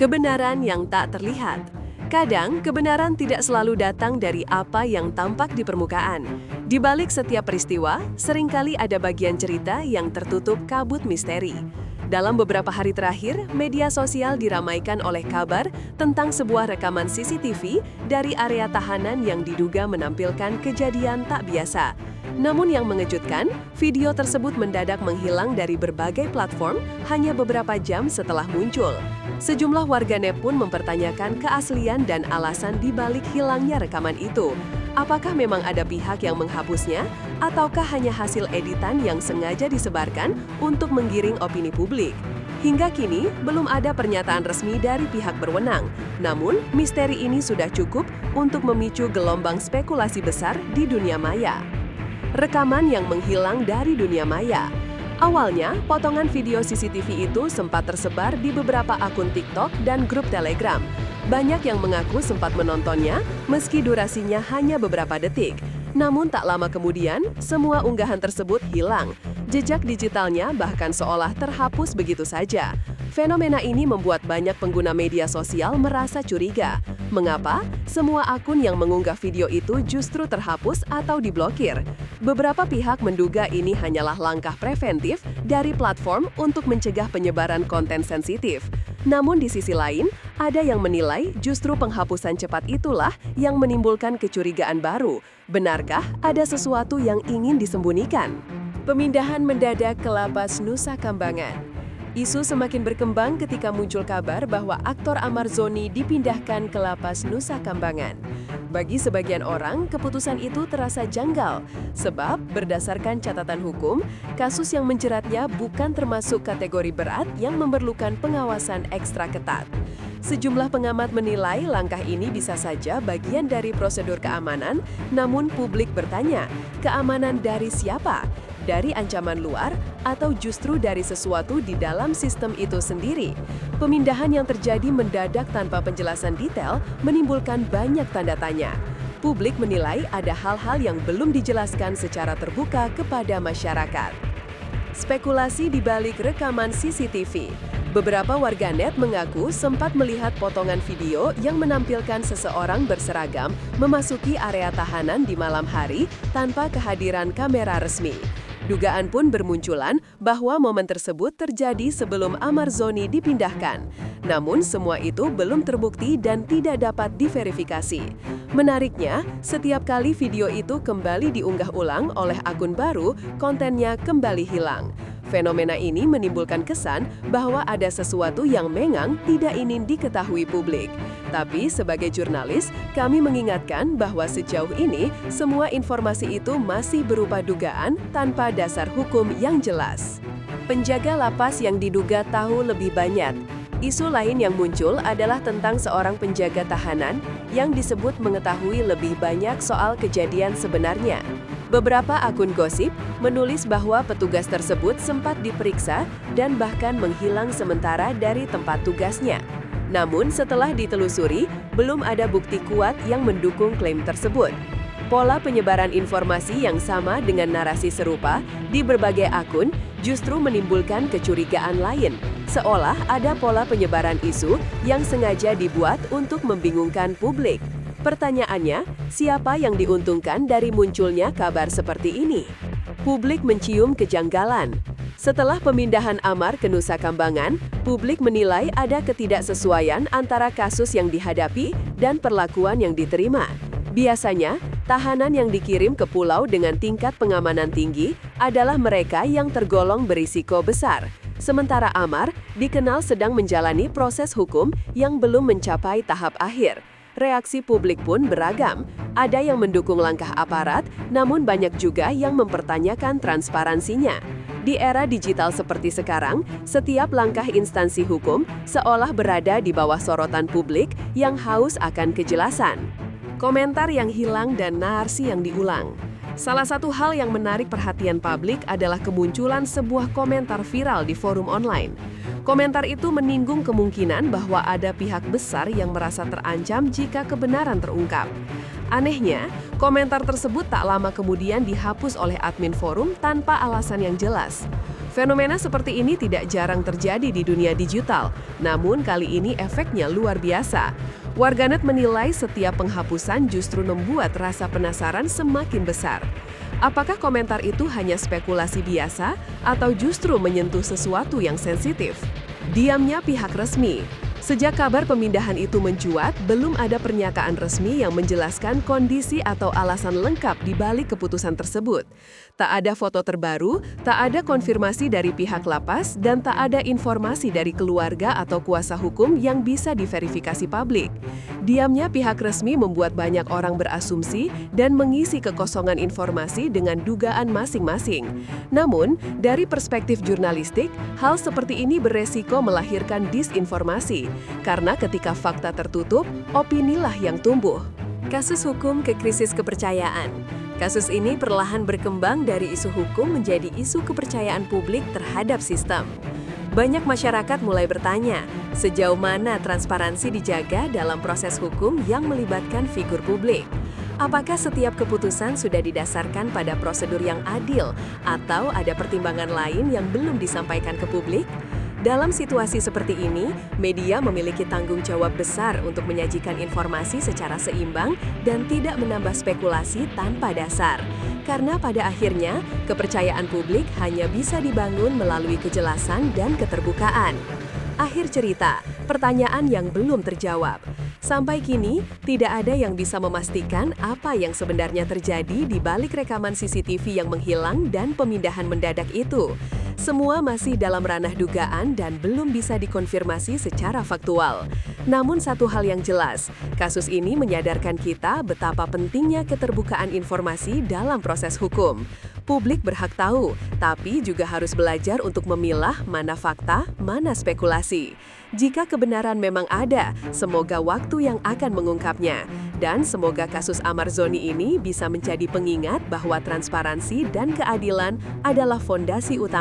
Kebenaran yang tak terlihat. Kadang, kebenaran tidak selalu datang dari apa yang tampak di permukaan. Di balik setiap peristiwa, seringkali ada bagian cerita yang tertutup kabut misteri. Dalam beberapa hari terakhir, media sosial diramaikan oleh kabar tentang sebuah rekaman CCTV dari area tahanan yang diduga menampilkan kejadian tak biasa. Namun yang mengejutkan, video tersebut mendadak menghilang dari berbagai platform hanya beberapa jam setelah muncul. Sejumlah warganet pun mempertanyakan keaslian dan alasan di balik hilangnya rekaman itu. Apakah memang ada pihak yang menghapusnya, ataukah hanya hasil editan yang sengaja disebarkan untuk menggiring opini publik? Hingga kini, belum ada pernyataan resmi dari pihak berwenang. Namun, misteri ini sudah cukup untuk memicu gelombang spekulasi besar di dunia maya. Rekaman yang menghilang dari dunia maya. Awalnya, potongan video CCTV itu sempat tersebar di beberapa akun TikTok dan grup Telegram. Banyak yang mengaku sempat menontonnya, meski durasinya hanya beberapa detik. Namun tak lama kemudian, semua unggahan tersebut hilang. Jejak digitalnya bahkan seolah terhapus begitu saja. Fenomena ini membuat banyak pengguna media sosial merasa curiga. Mengapa? Semua akun yang mengunggah video itu justru terhapus atau diblokir. Beberapa pihak menduga ini hanyalah langkah preventif dari platform untuk mencegah penyebaran konten sensitif. Namun di sisi lain, ada yang menilai justru penghapusan cepat itulah yang menimbulkan kecurigaan baru. Benarkah ada sesuatu yang ingin disembunyikan? Pemindahan mendadak ke Lapas Nusa Kambangan. Isu semakin berkembang ketika muncul kabar bahwa aktor Amar Zoni dipindahkan ke Lapas Nusa Kambangan. Bagi sebagian orang, keputusan itu terasa janggal, sebab berdasarkan catatan hukum, kasus yang menjeratnya bukan termasuk kategori berat yang memerlukan pengawasan ekstra ketat. Sejumlah pengamat menilai langkah ini bisa saja bagian dari prosedur keamanan, namun publik bertanya, keamanan dari siapa? Dari ancaman luar atau justru dari sesuatu di dalam sistem itu sendiri? Pemindahan yang terjadi mendadak tanpa penjelasan detail menimbulkan banyak tanda tanya. Publik menilai ada hal-hal yang belum dijelaskan secara terbuka kepada masyarakat. Spekulasi di balik rekaman CCTV. Beberapa warganet mengaku sempat melihat potongan video yang menampilkan seseorang berseragam memasuki area tahanan di malam hari tanpa kehadiran kamera resmi. Dugaan pun bermunculan bahwa momen tersebut terjadi sebelum Amar Zoni dipindahkan. Namun semua itu belum terbukti dan tidak dapat diverifikasi. Menariknya, setiap kali video itu kembali diunggah ulang oleh akun baru, kontennya kembali hilang. Fenomena ini menimbulkan kesan bahwa ada sesuatu yang memang tidak ingin diketahui publik. Tapi sebagai jurnalis, kami mengingatkan bahwa sejauh ini semua informasi itu masih berupa dugaan tanpa dasar hukum yang jelas. Penjaga lapas yang diduga tahu lebih banyak. Isu lain yang muncul adalah tentang seorang penjaga tahanan yang disebut mengetahui lebih banyak soal kejadian sebenarnya. Beberapa akun gosip menulis bahwa petugas tersebut sempat diperiksa dan bahkan menghilang sementara dari tempat tugasnya. Namun setelah ditelusuri, belum ada bukti kuat yang mendukung klaim tersebut. Pola penyebaran informasi yang sama dengan narasi serupa di berbagai akun justru menimbulkan kecurigaan lain, seolah ada pola penyebaran isu yang sengaja dibuat untuk membingungkan publik. Pertanyaannya, siapa yang diuntungkan dari munculnya kabar seperti ini? Publik mencium kejanggalan. Setelah pemindahan Amar ke Nusa Kambangan, publik menilai ada ketidaksesuaian antara kasus yang dihadapi dan perlakuan yang diterima. Biasanya, tahanan yang dikirim ke pulau dengan tingkat pengamanan tinggi adalah mereka yang tergolong berisiko besar. Sementara Amar dikenal sedang menjalani proses hukum yang belum mencapai tahap akhir. Reaksi publik pun beragam. Ada yang mendukung langkah aparat, namun banyak juga yang mempertanyakan transparansinya. Di era digital seperti sekarang, setiap langkah instansi hukum seolah berada di bawah sorotan publik yang haus akan kejelasan. Komentar yang hilang dan narasi yang diulang. Salah satu hal yang menarik perhatian publik adalah kemunculan sebuah komentar viral di forum online. Komentar itu menyinggung kemungkinan bahwa ada pihak besar yang merasa terancam jika kebenaran terungkap. Anehnya, komentar tersebut tak lama kemudian dihapus oleh admin forum tanpa alasan yang jelas. Fenomena seperti ini tidak jarang terjadi di dunia digital, namun kali ini efeknya luar biasa. Warganet menilai setiap penghapusan justru membuat rasa penasaran semakin besar. Apakah komentar itu hanya spekulasi biasa atau justru menyentuh sesuatu yang sensitif? Diamnya pihak resmi. Sejak kabar pemindahan itu mencuat, belum ada pernyataan resmi yang menjelaskan kondisi atau alasan lengkap di balik keputusan tersebut. Tak ada foto terbaru, tak ada konfirmasi dari pihak lapas, dan tak ada informasi dari keluarga atau kuasa hukum yang bisa diverifikasi publik. Diamnya pihak resmi membuat banyak orang berasumsi dan mengisi kekosongan informasi dengan dugaan masing-masing. Namun, dari perspektif jurnalistik, hal seperti ini beresiko melahirkan disinformasi. Karena ketika fakta tertutup, opinilah yang tumbuh. Kasus hukum ke krisis kepercayaan. Kasus ini perlahan berkembang dari isu hukum menjadi isu kepercayaan publik terhadap sistem. Banyak masyarakat mulai bertanya, sejauh mana transparansi dijaga dalam proses hukum yang melibatkan figur publik? Apakah setiap keputusan sudah didasarkan pada prosedur yang adil, atau ada pertimbangan lain yang belum disampaikan ke publik? Dalam situasi seperti ini, media memiliki tanggung jawab besar untuk menyajikan informasi secara seimbang dan tidak menambah spekulasi tanpa dasar. Karena pada akhirnya, kepercayaan publik hanya bisa dibangun melalui kejelasan dan keterbukaan. Akhir cerita, pertanyaan yang belum terjawab. Sampai kini, tidak ada yang bisa memastikan apa yang sebenarnya terjadi di balik rekaman CCTV yang menghilang dan pemindahan mendadak itu. Semua masih dalam ranah dugaan dan belum bisa dikonfirmasi secara faktual. Namun satu hal yang jelas, kasus ini menyadarkan kita betapa pentingnya keterbukaan informasi dalam proses hukum. Publik berhak tahu, tapi juga harus belajar untuk memilah mana fakta, mana spekulasi. Jika kebenaran memang ada, semoga waktu yang akan mengungkapnya. Dan semoga kasus Amar Zoni ini bisa menjadi pengingat bahwa transparansi dan keadilan adalah fondasi utama